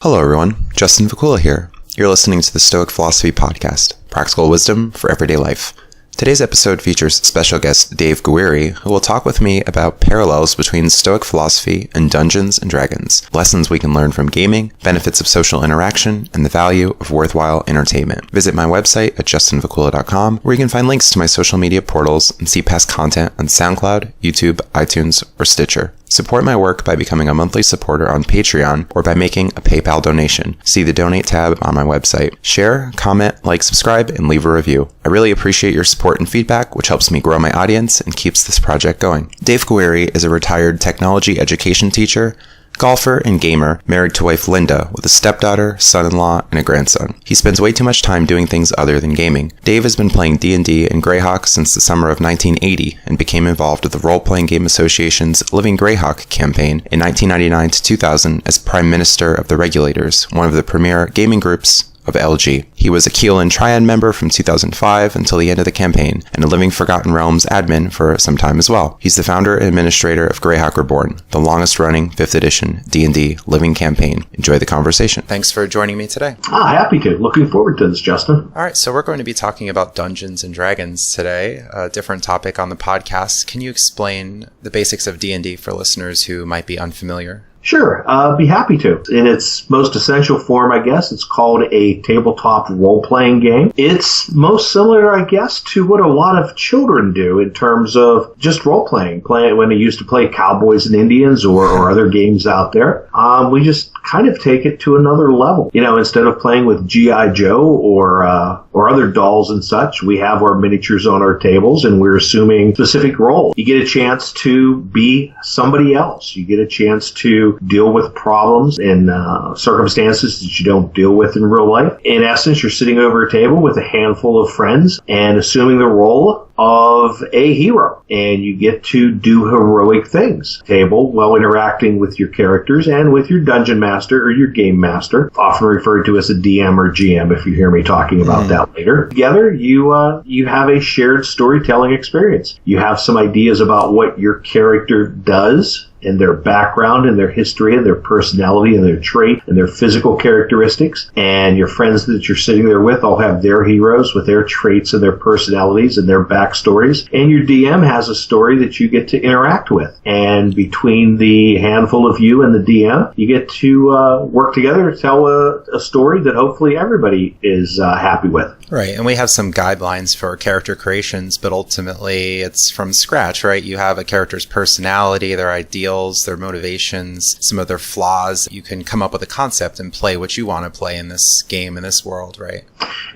Hello everyone, Justin Vacula here. You're listening to the Stoic Philosophy Podcast, practical wisdom for everyday life. Today's episode features special guest Dave Guererri, who will talk with me about parallels between Stoic philosophy and Dungeons and Dragons, lessons we can learn from gaming, benefits of social interaction, and the value of worthwhile entertainment. Visit my website at justinvacula.com, where you can find links to my social media portals and see past content on SoundCloud, YouTube, iTunes, or Stitcher. Support my work by becoming a monthly supporter on Patreon or by making a PayPal donation. See the donate tab on my website. Share, comment, like, subscribe, and leave a review. I really appreciate your support and feedback, which helps me grow my audience and keeps this project going. Dave Guererri is a retired technology education teacher, golfer, and gamer, married to wife Linda, with a stepdaughter, son-in-law, and a grandson. He spends way too much time doing things other than gaming. Dave has been playing D&D and Greyhawk since the summer of 1980 and became involved with the Role-Playing Game Association's Living Greyhawk campaign in 1999 to 2000 as Prime Minister of the Regulators, one of the premier gaming groups of LG. He was a Keoland triad member from 2005 until the end of the campaign, and a Living Forgotten Realms admin for some time as well. He's the founder and administrator of Greyhawk Reborn, the longest-running 5th edition D&D living campaign. Enjoy the conversation. Thanks for joining me today. Happy to. Looking forward to this, Justin. All right, so we're going to be talking about Dungeons and Dragons today, a different topic on the podcast. Can you explain the basics of D&D for listeners who might be unfamiliar? Sure, be happy to. In its most essential form, I guess, it's called a tabletop role-playing game. It's most similar, I guess, to what a lot of children do in terms of just role-playing. When they used to play Cowboys and Indians or other games out there. We just kind of take it to another level. You know, instead of playing with G.I. Joe or other dolls and such, we have our miniatures on our tables and we're assuming specific roles. You get a chance to be somebody else. You get a chance to deal with problems and circumstances that you don't deal with in real life. In essence, you're sitting over a table with a handful of friends and assuming the role of a hero, and you get to do heroic things. Table, while interacting with your characters and with your dungeon master or your game master, often referred to as a DM or GM if you hear me talking about that later. Together, you have a shared storytelling experience. You have some ideas about what your character does, and their background and their history and their personality and their trait and their physical characteristics. And your friends that you're sitting there with all have their heroes with their traits and their personalities and their backstories. And your DM has a story that you get to interact with. And between the handful of you and the DM, you get to work together to tell a story that hopefully everybody is happy with. Right, and we have some guidelines for character creations, but ultimately it's from scratch, right? You have a character's personality, their ideals, their motivations, some of their flaws. You can come up with a concept and play what you want to play in this game, in this world, right?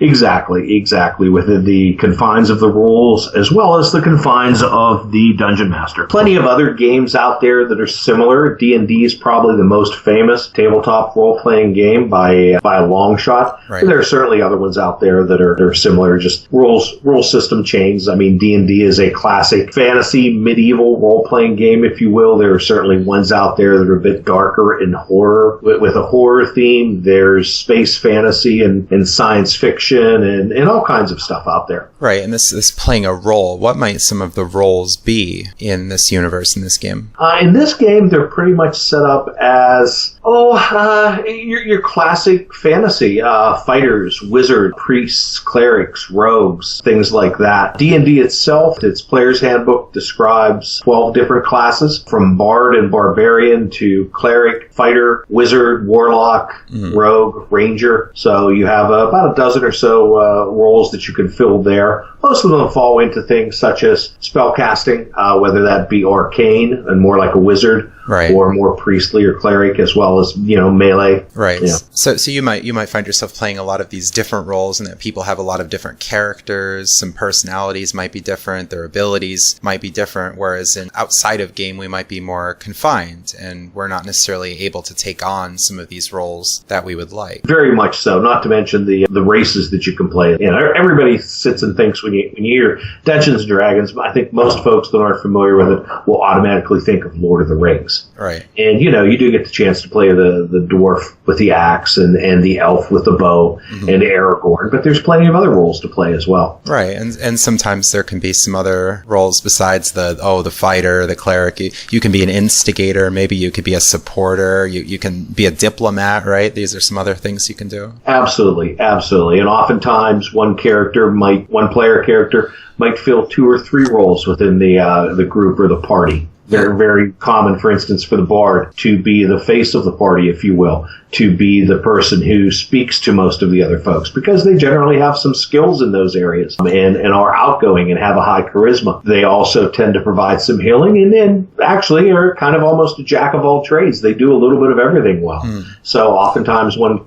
Exactly. Within the confines of the rules, as well as the confines of the Dungeon Master. Plenty of other games out there that are similar. D&D is probably the most famous tabletop role-playing game by a long shot. Right. There are certainly other ones out there that are similar, just rule system changes. I mean, D&D is a classic fantasy, medieval role-playing game, if you will. There are certainly ones out there that are a bit darker in horror, with a horror theme. There's space fantasy and science fiction and all kinds of stuff out there. Right, and this playing a role, what might some of the roles be in this universe, in this game? In this game, they're pretty much set up as your classic fantasy. Fighters, wizard, priests, clerics, rogues, things like that. D&D itself, its player's handbook describes 12 different classes, from bard and barbarian to cleric, fighter, wizard, warlock, rogue, ranger. So you have about a dozen or so roles that you can fill there. Most of them fall into things such as spellcasting, whether that be arcane and more like a wizard, right, or more priestly or cleric, as well as, melee. Right. Yeah. So you might find yourself playing a lot of these different roles, and that people have a lot of different characters. Some personalities might be different. Their abilities might be different. Whereas outside of game, we might be more confined, and we're not necessarily able to take on some of these roles that we would like. Very much so. Not to mention the races that you can play. Everybody sits and thinks when you hear Dungeons and Dragons. I think most folks that aren't familiar with it will automatically think of Lord of the Rings. Right. And you do get the chance to play play the dwarf with the axe and the elf with the bow and Aragorn, but there's plenty of other roles to play as well. Right, and sometimes there can be some other roles besides the fighter, the cleric. You can be an instigator, maybe you could be a supporter, you can be a diplomat, right? These are some other things you can do. Absolutely. And oftentimes one player character might fill 2 or 3 roles within the group or the party. They're very common, for instance, for the bard to be the face of the party, if you will, to be the person who speaks to most of the other folks, because they generally have some skills in those areas and are outgoing and have a high charisma. They also tend to provide some healing and then actually are kind of almost a jack of all trades. They do a little bit of everything well. So oftentimes one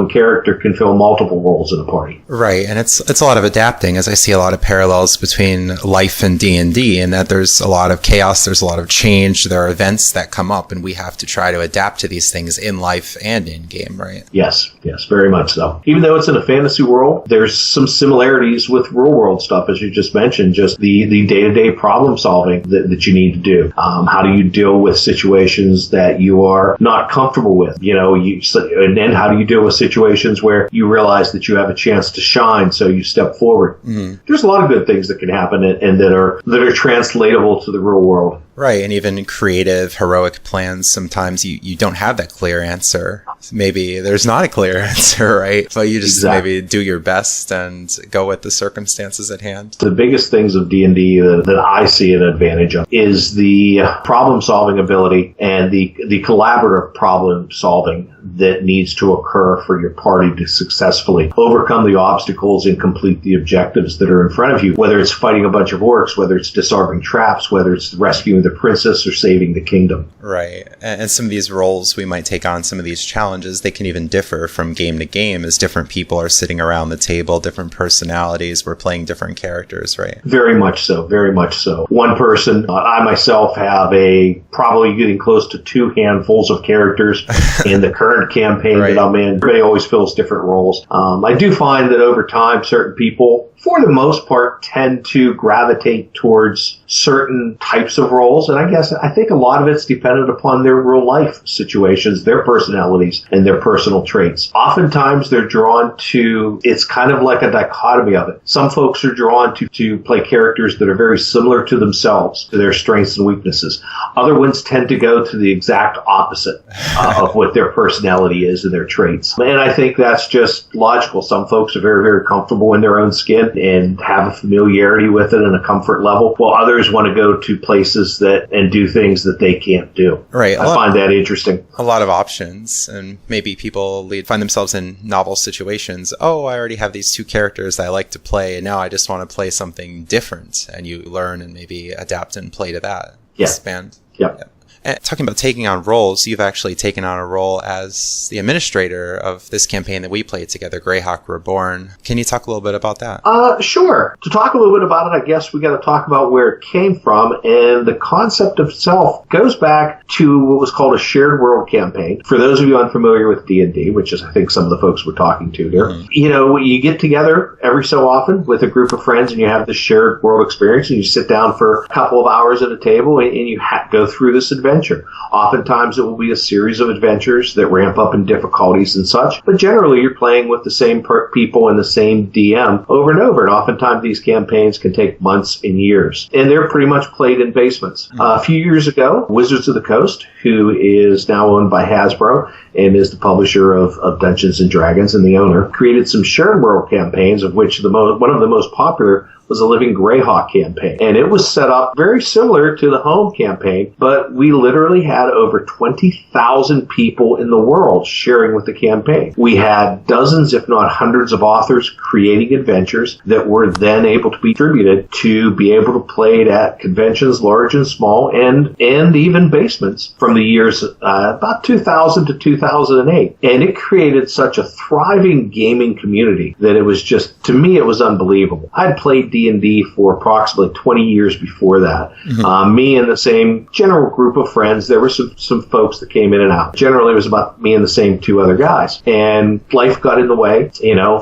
character can fill multiple roles in a party. Right, and it's a lot of adapting, as I see a lot of parallels between life and D&D, and that there's a lot of chaos, there's a lot of change, there are events that come up, and we have to try to adapt to these things in life and in game, right? Yes, very much so. Even though it's in a fantasy world, there's some similarities with real world stuff, as you just mentioned, just the day-to-day problem solving that you need to do. How do you deal with situations that you are not comfortable with? And then how do you deal with situations where you realize that you have a chance to shine, so you step forward. There's a lot of good things that can happen and that are translatable to the real world. Right, and even creative, heroic plans, sometimes you don't have that clear answer. Maybe there's not a clear answer, right? But you just maybe do your best and go with the circumstances at hand. The biggest things of D&D that I see an advantage of is the problem-solving ability and the collaborative problem-solving that needs to occur for your party to successfully overcome the obstacles and complete the objectives that are in front of you, whether it's fighting a bunch of orcs, whether it's disarming traps, whether it's rescuing the princess or saving the kingdom. Right. And some of these roles we might take on, some of these challenges, they can even differ from game to game as different people are sitting around the table, different personalities, we're playing different characters, right? Very much so. One person, I myself have probably getting close to 2 handfuls of characters in the current campaign that I'm in. Everybody always fills different roles. I do find that over time, certain people, for the most part, tend to gravitate towards certain types of roles. And I think a lot of it's dependent upon their real life situations, their personalities, and their personal traits. Oftentimes they're drawn to, it's kind of like a dichotomy of it. Some folks are drawn to play characters that are very similar to themselves, to their strengths and weaknesses. Other ones tend to go to the exact opposite of what their personality is and their traits. And I think that's just logical. Some folks are very, very comfortable in their own skin and have a familiarity with it and a comfort level, while others want to go to places and do things that they can't do. Right. I find that interesting. A lot of options, and maybe people find themselves in novel situations. Oh, I already have these 2 characters that I like to play, and now I just want to play something different, and you learn and maybe adapt and play to that. Yeah. Expand. Yep. Yeah. And talking about taking on roles, you've actually taken on a role as the administrator of this campaign that we played together, Greyhawk Reborn. Can you talk a little bit about that? Sure. To talk a little bit about it, I guess we got to talk about where it came from. And the concept itself goes back to what was called a shared world campaign. For those of you unfamiliar with D&D, which is, I think, some of the folks we're talking to here, you get together every so often with a group of friends and you have this shared world experience, and you sit down for a couple of hours at a table and you go through this adventure. Oftentimes it will be a series of adventures that ramp up in difficulties and such, but generally you're playing with the same people and the same DM over and over, and oftentimes these campaigns can take months and years, and they're pretty much played in basements. A few years ago, Wizards of the Coast, who is now owned by Hasbro and is the publisher of Dungeons & Dragons and the owner, created some shared world campaigns, of which one of the most popular was a Living Greyhawk campaign. And it was set up very similar to the home campaign, but we literally had over 20,000 people in the world sharing with the campaign. We had dozens, if not hundreds of authors creating adventures that were then able to be distributed to be able to play it at conventions large and small and even basements from the years about 2000 to 2008. And it created such a thriving gaming community that it was just, to me, it was unbelievable. I'd played D&D for approximately 20 years before that. Me and the same general group of friends. There were some folks that came in and out. Generally, it was about me and the same two other guys. And life got in the way.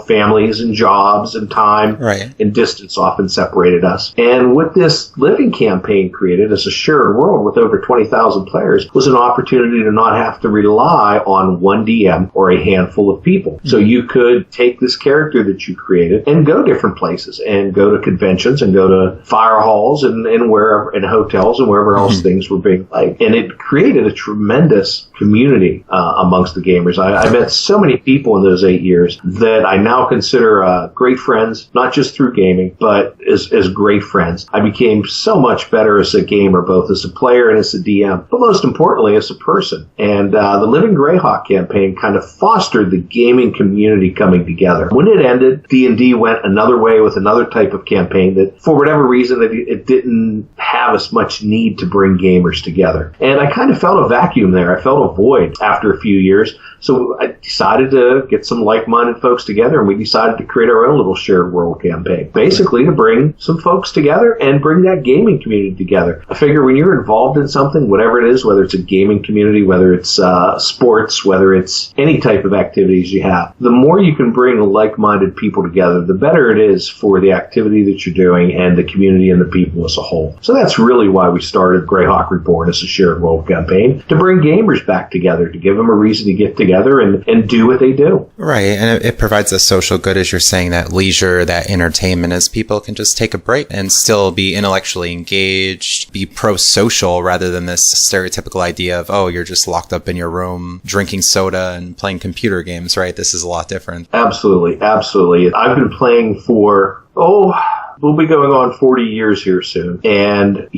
Families and jobs and time and distance often separated us. And what this living campaign created as a shared world with over 20,000 players was an opportunity to not have to rely on one DM or a handful of people. So you could take this character that you created and go different places and go to conventions and go to fire halls and wherever, and hotels and wherever else things were being played. And it created a tremendous community amongst the gamers. I met so many people in those 8 years that I now consider great friends, not just through gaming, but as great friends. I became so much better as a gamer, both as a player and as a DM, but most importantly as a person. And the Living Greyhawk campaign kind of fostered the gaming community coming together. When it ended, D&D went another way with another type of campaign that, for whatever reason, it didn't have as much need to bring gamers together. And I kind of felt a vacuum there. I felt a void after a few years. So I decided to get some like-minded folks together, and we decided to create our own little shared world campaign, basically to bring some folks together and bring that gaming community together. I figure when you're involved in something, whatever it is, whether it's a gaming community, whether it's sports, whether it's any type of activities you have, the more you can bring like-minded people together, the better it is for the activity that you're doing and the community and the people as a whole. So that's really why we started Greyhawk Reborn as a shared world campaign, to bring gamers back together, to give them a reason to get together and do what they do. Right. And it provides a social good, as you're saying, that leisure, that entertainment, as people can just take a break and still be intellectually engaged, be pro-social rather than this stereotypical idea of, oh, you're just locked up in your room drinking soda and playing computer games, right? This is a lot different. Absolutely. Absolutely. I've been playing for, we'll be going on 40 years here soon. And,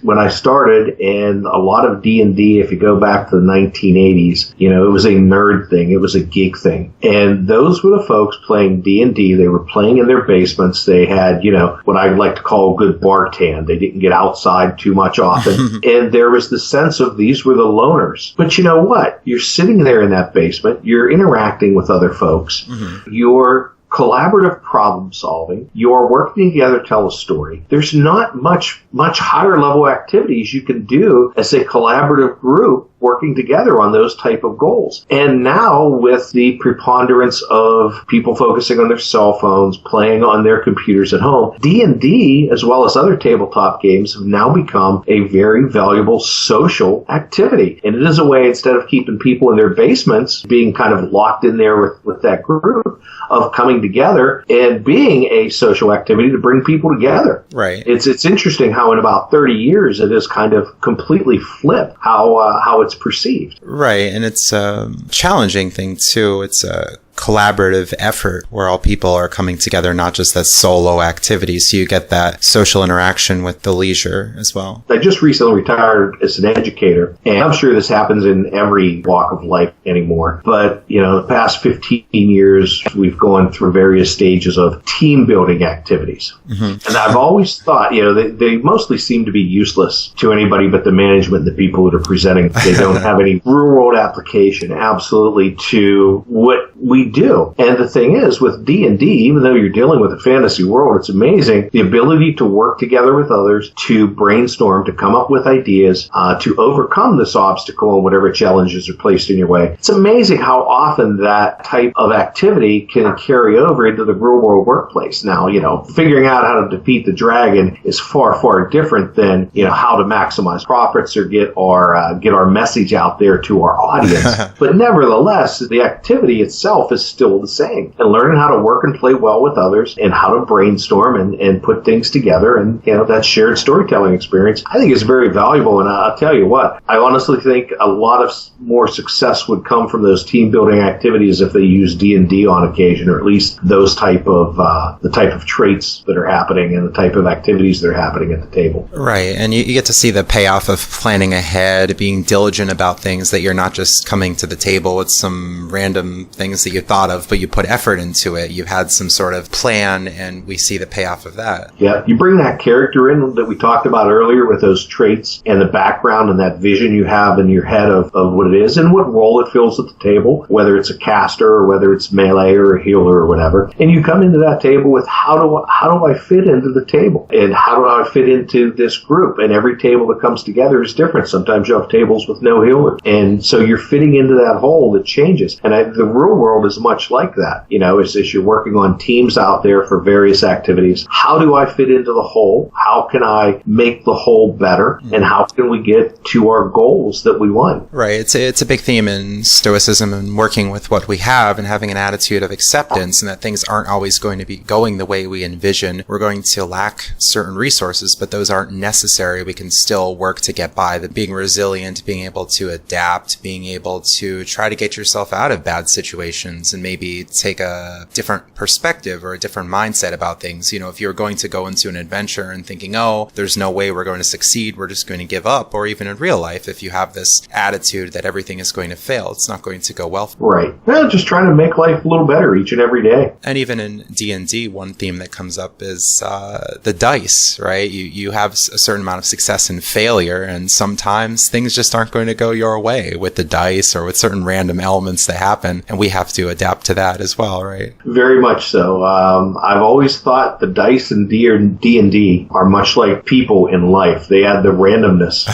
when I started, and a lot of D&D, if you go back to the 1980s, it was a nerd thing. It was a geek thing. And those were the folks playing D&D. They were playing in their basements. They had, what I like to call good bartend. They didn't get outside too much often. And there was the sense of these were the loners. But you know what? You're sitting there in that basement. You're interacting with other folks. You're collaborative problem solving. You're working together to tell a story. There's not much higher level activities you can do as a collaborative group working together on those type of goals. And now with the preponderance of people focusing on their cell phones, playing on their computers at home, D&D, as well as other tabletop games, have now become a very valuable social activity. And it is a way, instead of keeping people in their basements, being kind of locked in there with that group, of coming together and being a social activity to bring people together. Right. It's interesting how in about 30 years it has kind of completely flipped how it's perceived. Right. And it's a challenging thing too. It's a collaborative effort where all people are coming together, not just as solo activities. So you get that social interaction with the leisure as well. I just recently retired as an educator, and I'm sure this happens in every walk of life anymore. But, the past 15 years, we've gone through various stages of team building activities. And I've always thought, they mostly seem to be useless to anybody but the management and the people that are presenting. They don't have any real world application, absolutely, to what we do. And the thing is, with D&D, even though you're dealing with a fantasy world, it's amazing the ability to work together with others, to brainstorm, to come up with ideas, to overcome this obstacle and whatever challenges are placed in your way. It's amazing how often that type of activity can carry over into the real world workplace. Now, figuring out how to defeat the dragon is far, far different than, how to maximize profits or get our message out there to our audience. But nevertheless, the activity itself is still the same. And learning how to work and play well with others and how to brainstorm and put things together, and that shared storytelling experience, I think is very valuable. And I'll tell you what, I honestly think a lot of more success would come from those team building activities if they use D&D on occasion, or at least those type of the type of traits that are happening and the type of activities that are happening at the table. Right. And you get to see the payoff of planning ahead, being diligent about things, that you're not just coming to the table with some random things that you thought of, but you put effort into it. You've had some sort of plan, and we see the payoff of that. Yeah, you bring that character in that we talked about earlier with those traits and the background and that vision you have in your head of what it is and what role it fills at the table, whether it's a caster or whether it's melee or a healer or whatever. And you come into that table with how do I fit into the table, and how do I fit into this group? And every table that comes together is different. Sometimes you have tables with no healers, and so you're fitting into that hole that changes. And the real world is much like that. As you're working on teams out there for various activities, how do I fit into the whole? How can I make the whole better? And how can we get to our goals that we want? Right. It's a big theme in Stoicism and working with what we have and having an attitude of acceptance, and that things aren't always going to be going the way we envision. We're going to lack certain resources, but those aren't necessary. We can still work to get by. Being resilient, being able to adapt, being able to try to get yourself out of bad situations and maybe take a different perspective or a different mindset about things. If you're going to go into an adventure and thinking, oh, there's no way we're going to succeed, we're just going to give up, or even in real life, if you have this attitude that everything is going to fail, it's not going to go well. Right. Well, just trying to make life a little better each and every day. And even in D&D, one theme that comes up is the dice, right? You have a certain amount of success and failure, and sometimes things just aren't going to go your way with the dice or with certain random elements that happen, and we have to adapt to that as well, right? Very much so. I've always thought the dice in D&D are much like people in life. They add the randomness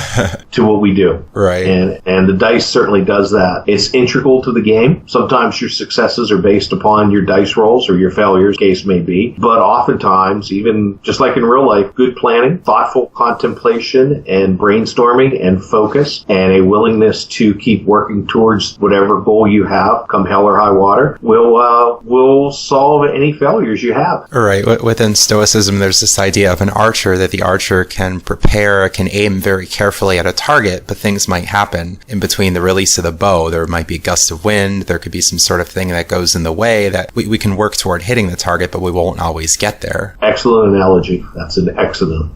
to what we do. Right. And the dice certainly does that. It's integral to the game. Sometimes your successes are based upon your dice rolls or your failures, case may be. But oftentimes, even just like in real life, good planning, thoughtful contemplation and brainstorming and focus and a willingness to keep working towards whatever goal you have, come hell or high water, will solve any failures you have. Right. Within Stoicism, there's this idea of an archer, that the archer can prepare, can aim very carefully at a target, but things might happen in between the release of the bow. There might be a gust of wind, there could be some sort of thing that goes in the way that we can work toward hitting the target, but we won't always get there. Excellent analogy. That's an excellent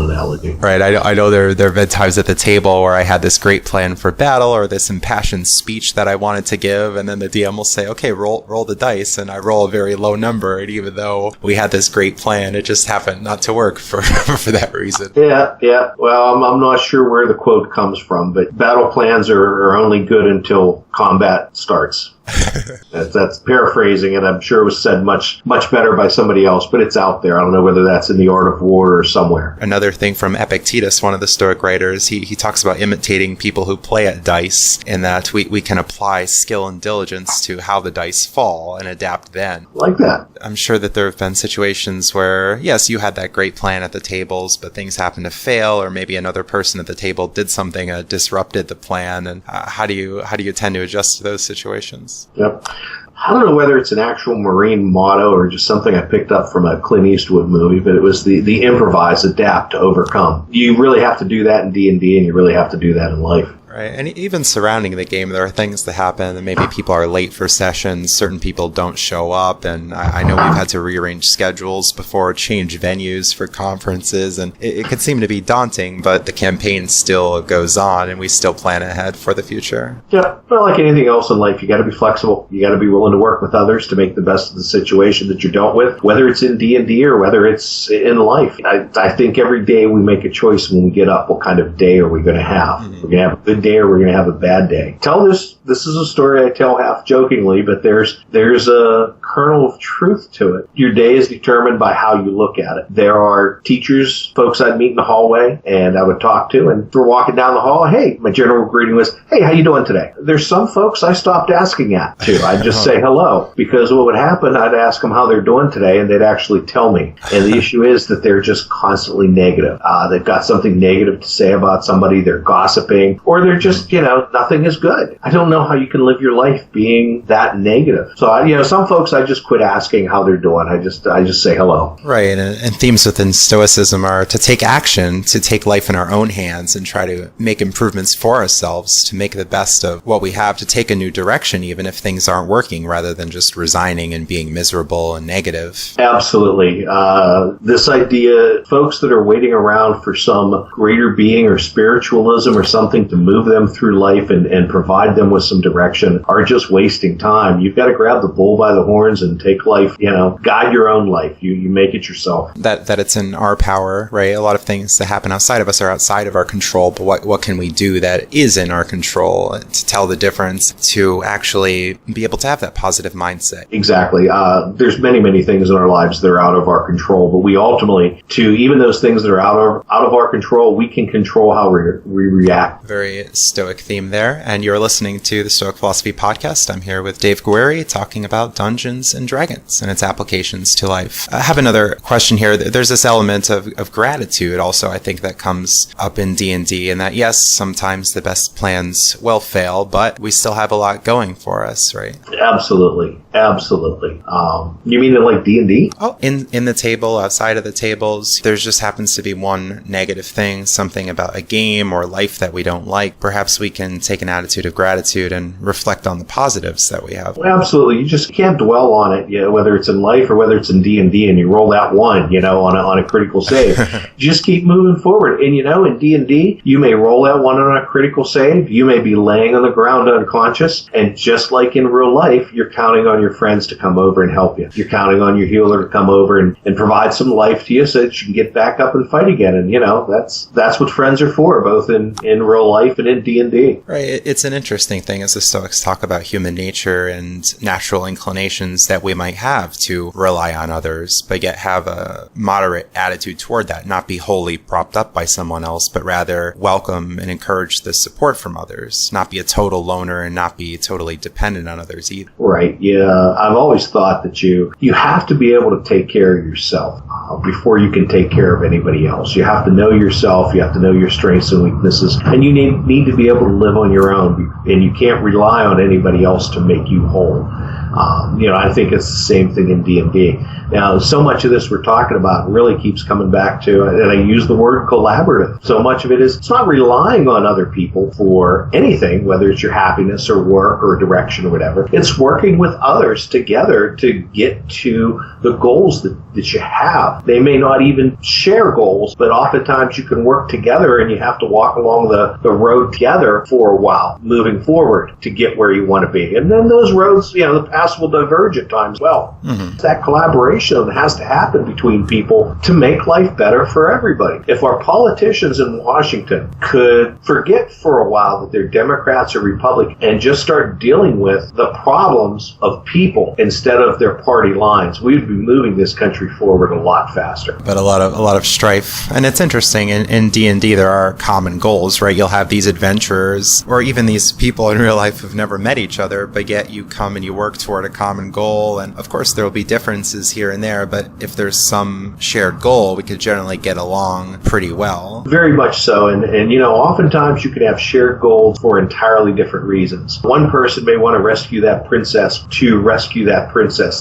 analogy. Right. I know there have been times at the table where I had this great plan for battle or this impassioned speech that I wanted to give, and then the DM will say, okay, roll the dice, and I roll a very low number, and even though we had this great plan, it just happened not to work for that reason. Yeah. Well, I'm not sure where the quote comes from, but battle plans are only good until combat starts. That's paraphrasing, and I'm sure it was said much better by somebody else, but it's out there. I don't know whether that's in The Art of War or somewhere. Another thing from Epictetus, one of the Stoic writers, he talks about imitating people who play at dice, in that we can apply skill and diligence to how the dice fall and adapt then. Like that. I'm sure that there have been situations where, yes, you had that great plan at the tables, but things happened to fail, or maybe another person at the table did something that disrupted the plan, and how do you tend to adjust to those situations? Yep. I don't know whether it's an actual Marine motto or just something I picked up from a Clint Eastwood movie, but it was the improvise, adapt to overcome. You really have to do that in D&D, and you really have to do that in life. Right, and even surrounding the game, there are things that happen, and maybe people are late for sessions, certain people don't show up, and I know we've had to rearrange schedules before, change venues for conferences, and it could seem to be daunting, but the campaign still goes on, and we still plan ahead for the future. Yeah, well, like anything else in life, you got to be flexible. You got to be willing to work with others to make the best of the situation that you're dealt with, whether it's in D&D or whether it's in life. I think every day we make a choice when we get up, what kind of day are we going to have? Mm-hmm. We're going to have a good day or we're going to have a bad day. This is a story I tell half jokingly, but there's a kernel of truth to it. Your day is determined by how you look at it. There are teachers, folks I'd meet in the hallway and I would talk to, and if we're walking down the hall, hey, my general greeting was, hey, how you doing today? There's some folks I stopped asking at too. I'd just say hello, because what would happen, I'd ask them how they're doing today and they'd actually tell me. And the issue is that they're just constantly negative. They've got something negative to say about somebody, they're gossiping, or they're just, nothing is good. I don't know how you can live your life being that negative. So, some folks I just quit asking how they're doing. I just say hello. Right, and themes within Stoicism are to take action, to take life in our own hands and try to make improvements for ourselves, to make the best of what we have, to take a new direction even if things aren't working, rather than just resigning and being miserable and negative. Absolutely. This idea, folks that are waiting around for some greater being or spiritualism or something to move move them through life and provide them with some direction are just wasting time. You've got to grab the bull by the horns and take life, guide your own life. You make it yourself. That it's in our power, right? A lot of things that happen outside of us are outside of our control, but what can we do that is in our control to tell the difference, to actually be able to have that positive mindset? Exactly. There's many things in our lives that are out of our control, but we ultimately, even those things that are out of our control, we can control how we react. Very Stoic theme there. And you're listening to the Stoic Philosophy Podcast. I'm here with Dave Guererri talking about Dungeons and Dragons and its applications to life. I have another question here. There's this element of gratitude also, I think, that comes up in D&D, and that, yes, sometimes the best plans will fail, but we still have a lot going for us, right? Absolutely. You mean in like D&D? Oh, in the table, outside of the tables, there just happens to be one negative thing, something about a game or life that we don't like. Perhaps we can take an attitude of gratitude and reflect on the positives that we have. Well, absolutely. You just can't dwell on it, whether it's in life or whether it's in D&D, and you roll that one, on a critical save. Just keep moving forward. And, in D&D, you may roll that one on a critical save. You may be laying on the ground unconscious. And just like in real life, you're counting on your friends to come over and help you. You're counting on your healer to come over and provide some life to you so that you can get back up and fight again. And, that's what friends are for, both in real life and in D&D. Right. It's an interesting thing as the Stoics talk about human nature and natural inclinations that we might have to rely on others, but yet have a moderate attitude toward that, not be wholly propped up by someone else, but rather welcome and encourage the support from others, not be a total loner and not be totally dependent on others either. Right. Yeah. I've always thought that you have to be able to take care of yourself before you can take care of anybody else. You have to know yourself. You have to know your strengths and weaknesses, and you need to be able to live on your own, and you can't rely on anybody else to make you whole. I think it's the same thing in D&D. Now, so much of this we're talking about really keeps coming back to, and I use the word collaborative. So much of it is, it's not relying on other people for anything, whether it's your happiness or work or direction or whatever. It's working with others together to get to the goals that you have. They may not even share goals, but oftentimes you can work together and you have to walk along the road together for a while, moving forward to get where you want to be. And then those roads, the paths will diverge at times. Well, It's that collaboration that has to happen between people to make life better for everybody. If our politicians in Washington could forget for a while that they're Democrats or Republicans and just start dealing with the problems of people instead of their party lines, we would be moving this country forward a lot faster. But a lot of strife. And it's interesting, in D&D there are common goals, right? You'll have these adventurers or even these people in real life who've never met each other, but yet you come and you work toward a common goal. And of course there will be differences here and there, but if there's some shared goal, we could generally get along pretty well. Very much so. And oftentimes you can have shared goals for entirely different reasons. One person may want to rescue that princess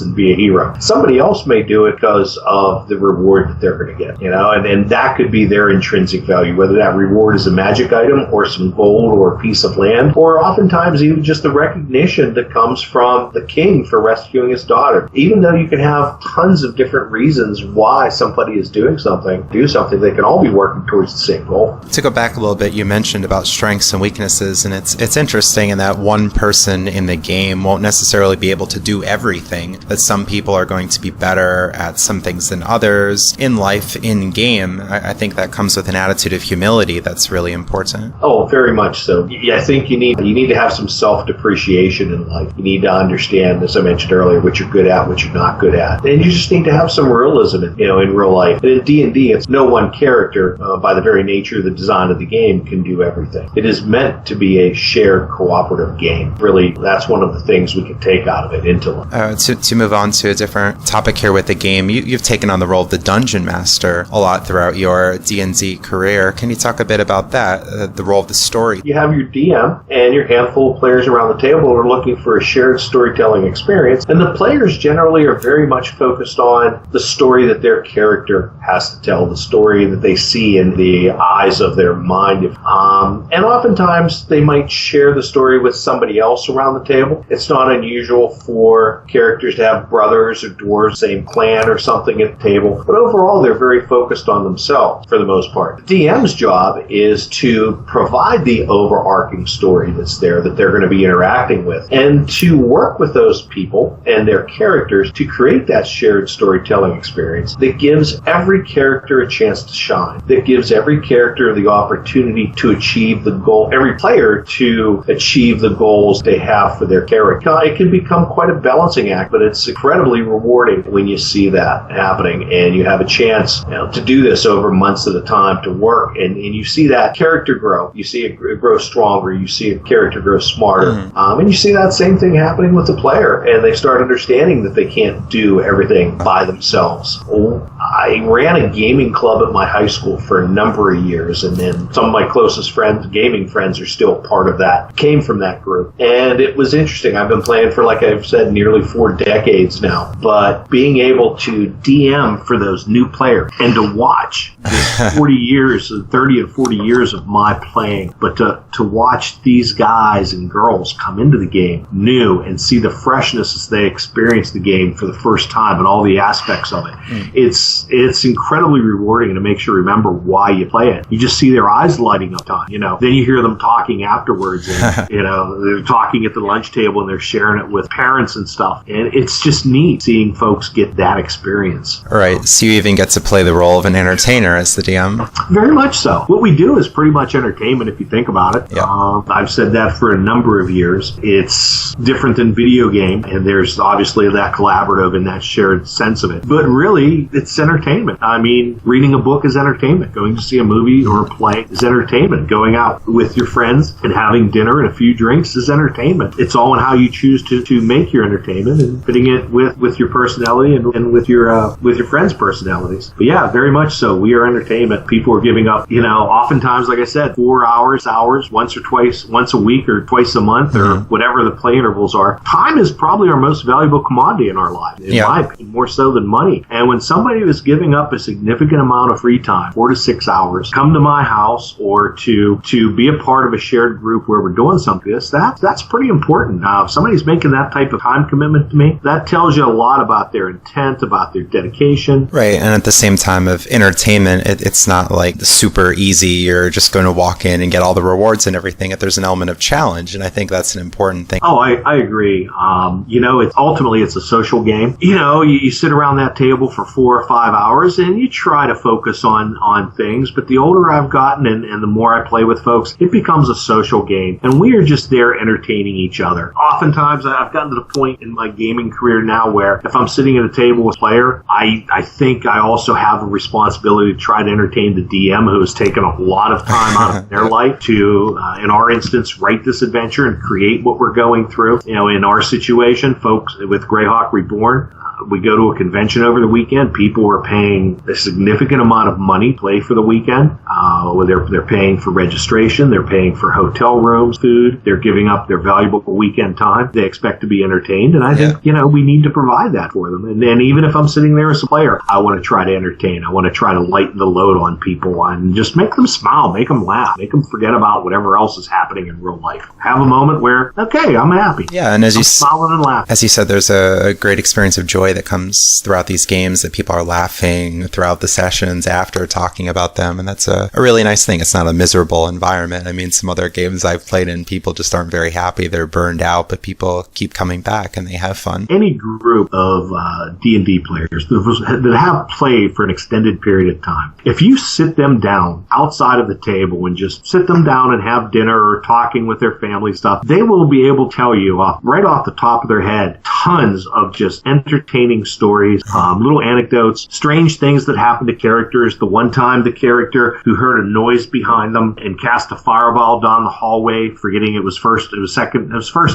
and be a hero. Somebody else may do it because of the reward that they're going to get, and that could be their intrinsic value, whether that reward is a magic item or some gold or a piece of land, or oftentimes even just the recognition that comes from the king for rescuing his daughter. Even though you can have tons of different reasons why somebody is doing something, they can all be working towards the same goal. To go back a little bit, you mentioned about strengths and weaknesses, and it's interesting in that one person in the game won't necessarily be able to do everything, that some people are going to be better at some things than others. In life, in game, I think that comes with an attitude of humility that's really important. Oh, very much so. I think you need to have some self-depreciation in life. You need to understand, as I mentioned earlier, what you're good at, what you're not good at. And you just need to have some realism in real life. And in D&D, it's no one character, by the very nature of the design of the game, can do everything. It is meant to be a shared cooperative game. Really, that's one of the things we can take out of it into life. To move on to a different topic here with the game, you've taken on the role of the Dungeon Master a lot throughout your D&D career. Can you talk a bit about that, the role of the story? You have your DM and your handful of players around the table who are looking for a shared storytelling storytelling experience. And the players generally are very much focused on the story that their character has to tell, the story that they see in the eyes of their mind. And oftentimes they might share the story with somebody else around the table. It's not unusual for characters to have brothers or dwarves, same clan or something at the table. But overall, they're very focused on themselves for the most part. The DM's job is to provide the overarching story that's there that they're going to be interacting with, and to work with those people and their characters to create that shared storytelling experience that gives every character a chance to shine, that gives every character the opportunity to achieve the goal, every player to achieve the goals they have for their character. It can become quite a balancing act, but it's incredibly rewarding when you see that happening and you have a chance to do this over months at a time, to work, and you see that character grow. You see it grow stronger. You see a character grow smarter. And you see that same thing happening with the player, and they start understanding that they can't do everything by themselves. I ran a gaming club at my high school for a number of years, and then some of my closest friends, gaming friends, are still part of that, came from that group. And it was interesting. I've been playing for, like I've said, nearly 4 decades now. But being able to DM for those new players and to watch 40 years, 30 and 40 years of my playing, but to watch these guys and girls come into the game new and see the freshness as they experience the game for the first time and all the aspects of it. It's incredibly rewarding to make sure you remember why you play it. You just see their eyes lighting up on, Then you hear them talking afterwards, and, they're talking at the lunch table and they're sharing it with parents and stuff. And it's just neat seeing folks get that experience. Right. So you even get to play the role of an entertainer as the DM. Very much so. What we do is pretty much entertainment if you think about it. Yep. I've said that for a number of years. It's different than video game, and there's obviously that collaborative and that shared sense of it. But really, it's entertainment. I mean, reading a book is entertainment. Going to see a movie or a play is entertainment. Going out with your friends and having dinner and a few drinks is entertainment. It's all in how you choose to make your entertainment and fitting it with your personality and with your friends' personalities. But yeah, very much so. We are entertainment. People are giving up, oftentimes, like I said, 4 hours, once a week or twice a month or whatever the play intervals are. Time is probably our most valuable commodity in our life, in my opinion, more so than money. And when somebody is giving up a significant amount of free time, 4 to 6 hours, come to my house or to be a part of a shared group where we're doing something, that's pretty important. Now, if somebody's making that type of time commitment to me, that tells you a lot about their intent, about their dedication. Right, and at the same time of entertainment, it's not like super easy. You're just going to walk in and get all the rewards and everything. There's an element of challenge, and I think that's an important thing. Oh, I agree. Ultimately it's a social game. You sit around that table for 4 or 5 hours and you try to focus on things, but the older I've gotten and the more I play with folks, it becomes a social game, and we are just there entertaining each other. Oftentimes I've gotten to the point in my gaming career now where if I'm sitting at a table with a player, I think I also have a responsibility to try to entertain the DM who has taken a lot of time out of their life to, in our instance, write this adventure and create what we're going through. In our situation, folks with Greyhawk Reborn, we go to a convention over the weekend. People are paying a significant amount of money to play for the weekend. They're paying for registration. They're paying for hotel rooms, food. They're giving up their valuable weekend time. They expect to be entertained, and I think we need to provide that for them. And then even if I'm sitting there as a player, I want to try to entertain. I want to try to lighten the load on people and just make them smile, make them laugh, make them forget about whatever else is happening in real life. Have a moment where, okay, I'm happy. Yeah, and I'm smiling and laughing. As you said, there's a great experience of joy that comes throughout these games, that people are laughing throughout the sessions after talking about them, and that's a really nice thing. It's not a miserable environment. I mean, some other games I've played in, people just aren't very happy. They're burned out, but people keep coming back and they have fun. Any group of D&D players that have played for an extended period of time, if you sit them down outside of the table and just sit them down and have dinner or talking with their family stuff, they will be able to tell you right off the top of their head tons of just entertaining stories, little anecdotes, strange things that happen to characters. The one time the character who heard heard a noise behind them and cast a fireball down the hallway, forgetting it was first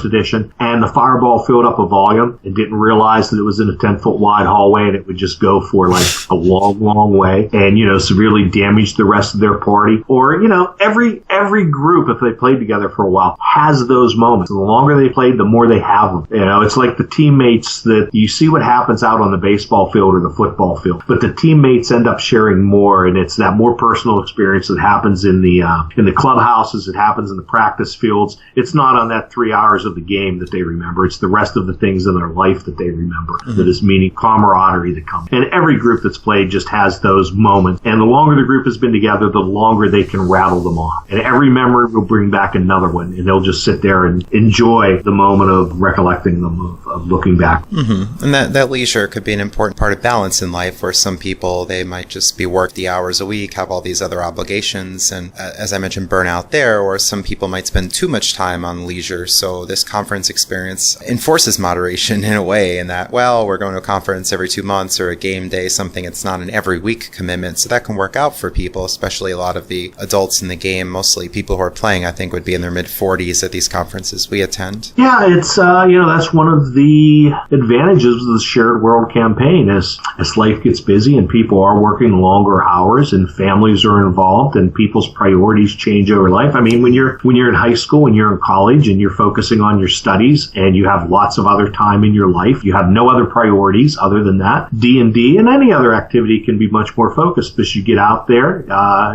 edition, and the fireball filled up a volume and didn't realize that it was in a 10-foot wide hallway and it would just go for like a long way and, severely damage the rest of their party. Or, every group, if they played together for a while, has those moments. And the longer they played, the more they have them. It's like the teammates that you see what happens out on the baseball field or the football field, but the teammates end up sharing more, and it's that more personal experience that happens in the clubhouses, it happens in the practice fields. It's not on that 3 hours of the game that they remember. It's the rest of the things in their life that they remember. That is meaning camaraderie that comes. And every group that's played just has those moments. And the longer the group has been together, the longer they can rattle them off. And every memory will bring back another one, and they'll just sit there and enjoy the moment of recollecting them, of looking back. And that leisure could be an important part of balance in life, where some people, they might just be worked the hours a week, have all these other obligations, and as I mentioned, burnout there, or some people might spend too much time on leisure. So this conference experience enforces moderation in a way, in that, well, we're going to a conference every 2 months or a game day, something. It's not an every week commitment. So that can work out for people, especially a lot of the adults in the game, mostly people who are playing, I think, would be in their mid-40s at these conferences we attend. Yeah, it's, that's one of the advantages of the shared world campaign. As life gets busy and people are working longer hours and families are involved and people's priorities change over life. I mean, when you're in high school and you're in college and you're focusing on your studies and you have lots of other time in your life, you have no other priorities other than that. D&D and any other activity can be much more focused because you get out there,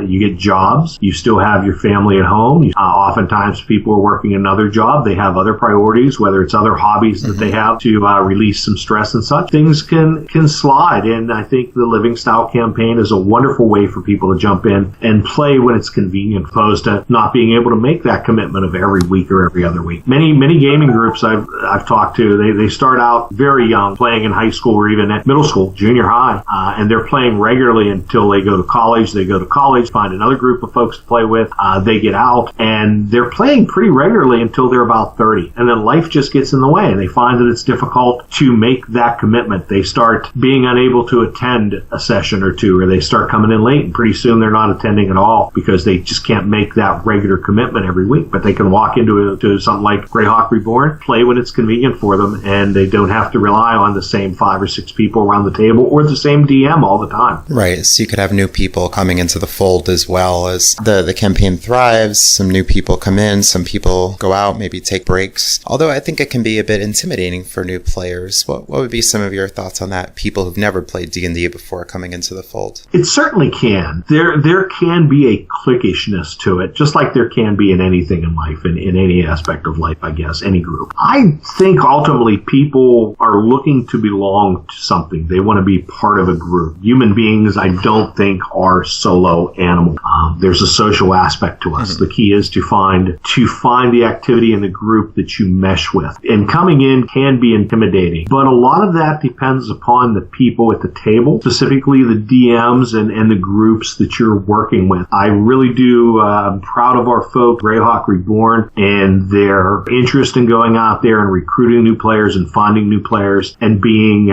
you get jobs, you still have your family at home. Oftentimes people are working another job. They have other priorities, whether it's other hobbies that they have to release some stress and such. Things can slide. And I think the Living Style campaign is a wonderful way for people to jump in and play when it's convenient, opposed to not being able to make that commitment of every week or every other week. Many gaming groups I've talked to, they start out very young, playing in high school or even at middle school, junior high, and they're playing regularly until they go to college. They go to college, find another group of folks to play with, they get out, and they're playing pretty regularly until they're about 30. And then life just gets in the way, and they find that it's difficult to make that commitment. They start being unable to attend a session or two, or they start coming in late, and pretty soon they're not attending at all because they just can't make that regular commitment every week. But they can walk into something like Greyhawk Reborn, play when it's convenient for them, and they don't have to rely on the same 5 or 6 people around the table or the same DM all the time. Right, so you could have new people coming into the fold as well. As the campaign thrives, some new people come in, some people go out, maybe take breaks. Although I think it can be a bit intimidating for new players. What would be some of your thoughts on that? People who've never played D&D before coming into the fold. It certainly can. There can be a cliquishness to it, just like there can be in anything in life, in any aspect of life, I guess, any group. I think ultimately people are looking to belong to something. They want to be part of a group. Human beings, I don't think, are solo animals. There's a social aspect to us. The key is to find the activity in the group that you mesh with. And coming in can be intimidating, but a lot of that depends upon the people at the table, specifically the DMs and the groups that you're working with. I really do, I'm proud of our folk, Greyhawk Reborn, and their interest in going out there and recruiting new players and finding new players and being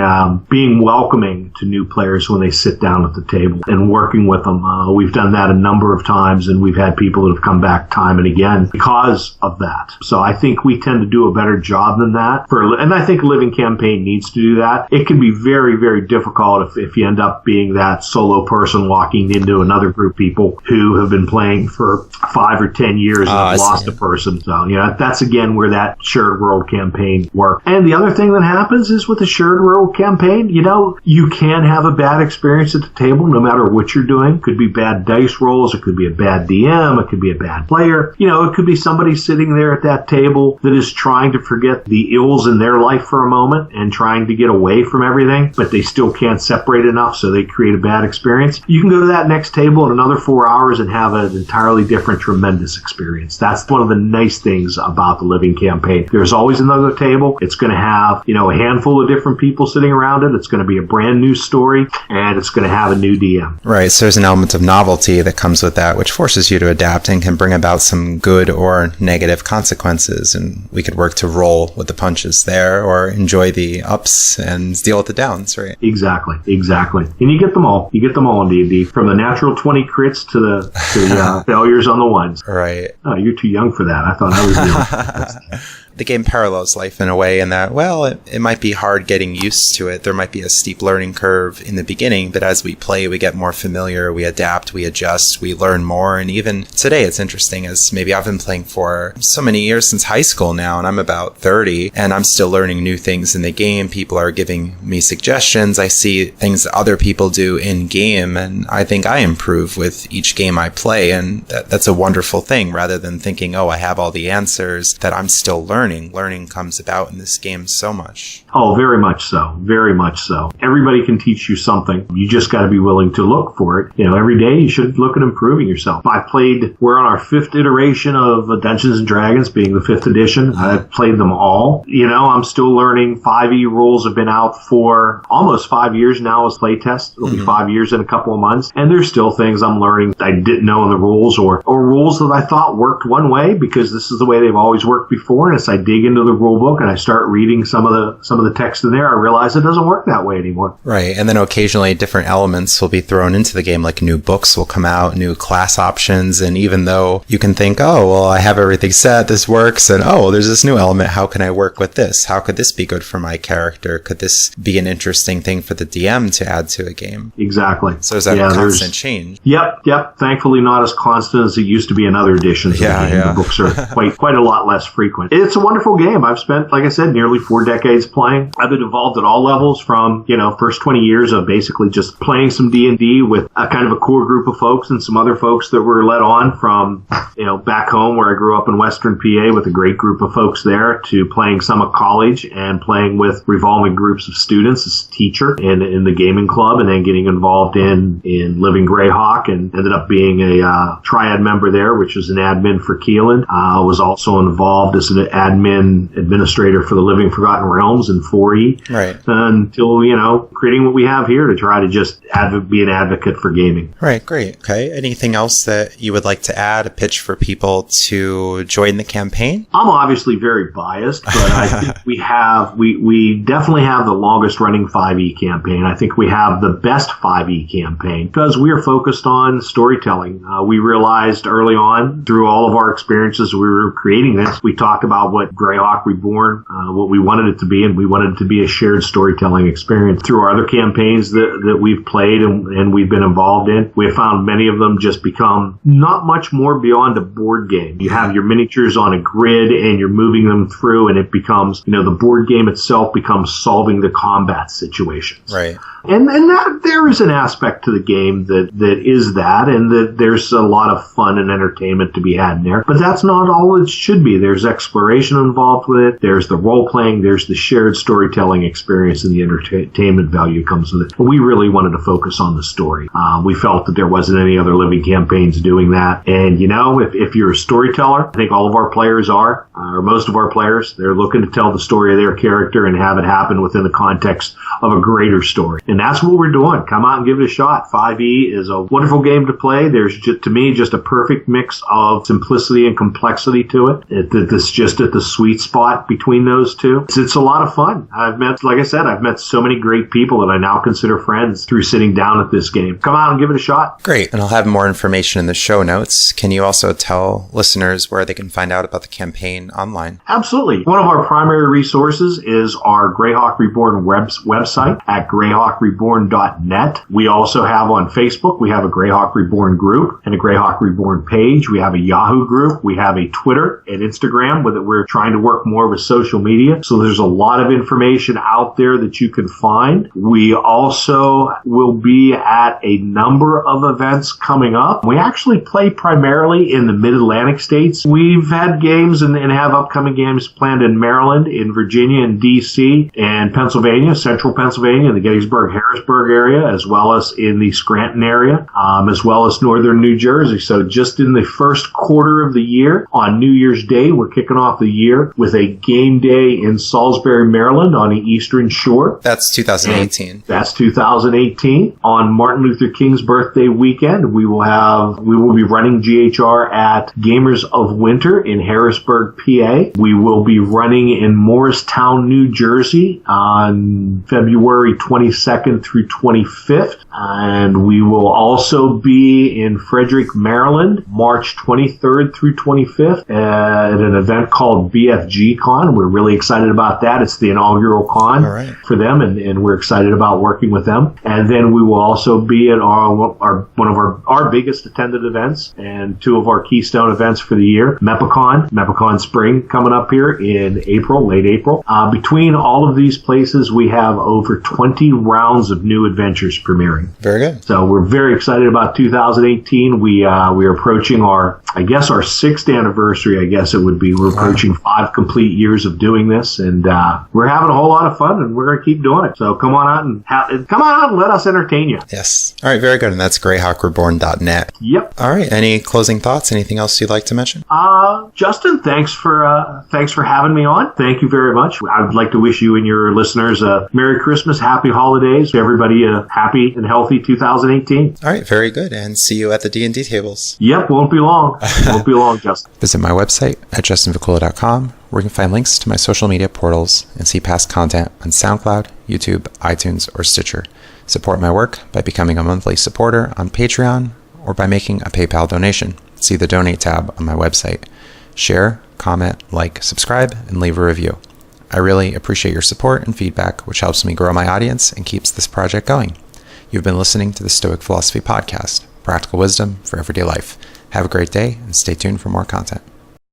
welcoming to new players when they sit down at the table and working with them. We've done that a number of times, and we've had people that have come back time and again because of that. So I think we tend to do a better job than that. And I think Living Campaign needs to do that. It can be very, very difficult if you end up being that solo person walking into another group of people who have been playing for 5 or 10 years and have lost a person. So, that's again where that shared world campaign works. And the other thing that happens is with the shared world campaign, you can have a bad experience at the table no matter what you're doing. It could be bad dice rolls. It could be a bad DM. It could be a bad player. It could be somebody sitting there at that table that is trying to forget the ills in their life for a moment and trying to get away from everything, but they still can't separate enough, so they create a bad experience. You can go to that next table in another 4 hours and have an entirely different, tremendous experience. That's one of the nice things about the Living Campaign. There's always another table. It's going to have, a handful of different people sitting around it. It's going to be a brand new story, and it's going to have a new DM. Right, so there's an element of novelty that comes with that, which forces you to adapt and can bring about some good or negative consequences, and we could work to roll with the punches there or enjoy the ups and deal with the downs, right? Exactly. And you get them all. You get them all in D&D. From a natural 20 crit secrets to the failures on the ones. Right. Oh, you're too young for that. I thought I was young. The game parallels life in a way in that, well, it might be hard getting used to it. There might be a steep learning curve in the beginning, but as we play, we get more familiar, we adapt, we adjust, we learn more. And even today, it's interesting as maybe I've been playing for so many years since high school now, and I'm about 30, and I'm still learning new things in the game. People are giving me suggestions. I see things that other people do in game, and I think I improve with each game I play. And that's a wonderful thing rather than thinking, oh, I have all the answers, that I'm still learning. Learning comes about in this game so much. Oh, very much so. Very much so. Everybody can teach you something. You just got to be willing to look for it. Every day you should look at improving yourself. We're on our 5th iteration of Dungeons and Dragons, being the 5th edition. I've played them all. I'm still learning. 5e rules have been out for almost 5 years now as playtest. It'll be 5 years in a couple of months. And there's still things I'm learning I didn't know in the rules, or rules that I thought worked one way because this is the way they've always worked before. And as I dig into the rule book and I start reading some of the text in there, I realize it doesn't work that way anymore. Right. And then occasionally different elements will be thrown into the game, like new books will come out, new class options. And even though you can think, oh, well, I have everything set, this works, and oh, there's this new element, how can I work with this? How could this be good for my character? Could this be an interesting thing for the DM to add to a game? Exactly. So is that a constant change? Yep. Thankfully not as constant as it used to be in other editions. The books are quite a lot less frequent. It's a wonderful game. I've spent, like I said, nearly 4 decades playing. I've been involved at all levels from, first 20 years of basically just playing some D&D with a kind of a core group of folks and some other folks that were led on from, back home where I grew up in Western PA with a great group of folks there, to playing some at college and playing with revolving groups of students as a teacher in the gaming club, and then getting involved in Living Greyhawk, and ended up being a triad member there, which was an admin for Keoland. I was also involved as an admin administrator for the Living Forgotten Realms in 4E. Right. Until, creating what we have here to try to just be an advocate for gaming. Right. Great. Okay. Anything else that you would like to add, a pitch for people to join the campaign? I'm obviously very biased, but I think we definitely have the longest running 5e campaign. I think we have the best 5e campaign because we are focused on storytelling. We realized early on through all of our experiences we were creating this, we talked about what Greyhawk Reborn, what we wanted it to be, and we wanted it to be a shared storytelling experience. Through our other campaigns that we've played and we've been involved in, we have found many of them just become not much more beyond a board game. You have your miniatures on a grid and you're moving them through, and it becomes, the board game itself becomes solving the combat situations. Right. And that there is an aspect to the game that is that, and that there's a lot of fun and entertainment to be had in there. But that's not all it should be. There's exploration involved with it. There's the role-playing. There's the shared storytelling experience, and the entertainment value comes with it. But we really wanted to focus on the story. We felt that there wasn't any other living campaigns doing that. And, if you're a storyteller, I think all of our players are, or most of our players, they're looking to tell the story of their character and have it happen within the context of a greater story. And that's what we're doing. Come out and give it a shot. 5e is a wonderful game to play. There's, to me, just a perfect mix of simplicity and complexity to it. It's just at the sweet spot between those two. It's a lot of fun. I've met so many great people that I now consider friends through sitting down at this game. Come out and give it a shot. Great. And I'll have more information in the show notes. Can you also tell listeners where they can find out about the campaign online? Absolutely. One of our primary resources is our Greyhawk Reborn website at greyhawkreborn.net. We also have on Facebook, we have a Greyhawk Reborn group and a Greyhawk Reborn page. We have a Yahoo group. We have a Twitter and Instagram with it. We're trying to work more with social media. So there's a lot of information out there that you can find. We also will be at a number of events coming up. We actually play primarily in the mid-Atlantic states. We've had games and have upcoming games planned in Maryland, in Virginia, in D.C., and Pennsylvania, central Pennsylvania, in the Gettysburg-Harrisburg area, as well as in the Scranton area, as well as northern New Jersey. So just in the first quarter of the year, on New Year's Day, we're kicking off the year with a game day in Salisbury, Maryland, on the Eastern Shore. That's 2018. And that's 2018. On Martin Luther King's birthday weekend, we will be running GHR at Gamers of Winter in Harrisburg, PA. We will be running in Morristown, New Jersey on February February 22nd through 25th. And we will also be in Frederick, Maryland, March 23rd through 25th at an event called BFG Con. We're really excited about that. It's the inaugural con for them, and we're excited about working with them. And then we will also be at one of our biggest attended events and two of our keystone events for the year, MEPACon Spring, coming up here in April, late April. Between all of these places, we have over 20 rounds of new adventures premiering. Very good. So we're very excited about 2018. We are approaching our 6th anniversary, I guess it would be. We're approaching 5 complete years of doing this, and we're having a whole lot of fun, and we're going to keep doing it. So come on out and let us entertain you. Yes. All right, very good. And that's greyhawkreborn.net. Yep. All right. Any closing thoughts? Anything else you'd like to mention? Justin, thanks for having me on. Thank you very much. I would like to wish you and your listeners a Merry Christmas, Happy Holidays, everybody a happy and healthy 2018. All right, very good. And see you at the D&D tables. Yep, won't be long. Won't be long, Justin. Visit my website at justinvacula.com, where you can find links to my social media portals and see past content on SoundCloud, YouTube, iTunes, or Stitcher. Support my work by becoming a monthly supporter on Patreon or by making a PayPal donation. See the Donate tab on my website. Share, comment, like, subscribe, and leave a review. I really appreciate your support and feedback, which helps me grow my audience and keeps this project going. You've been listening to the Stoic Philosophy Podcast, practical wisdom for everyday life. Have a great day and stay tuned for more content.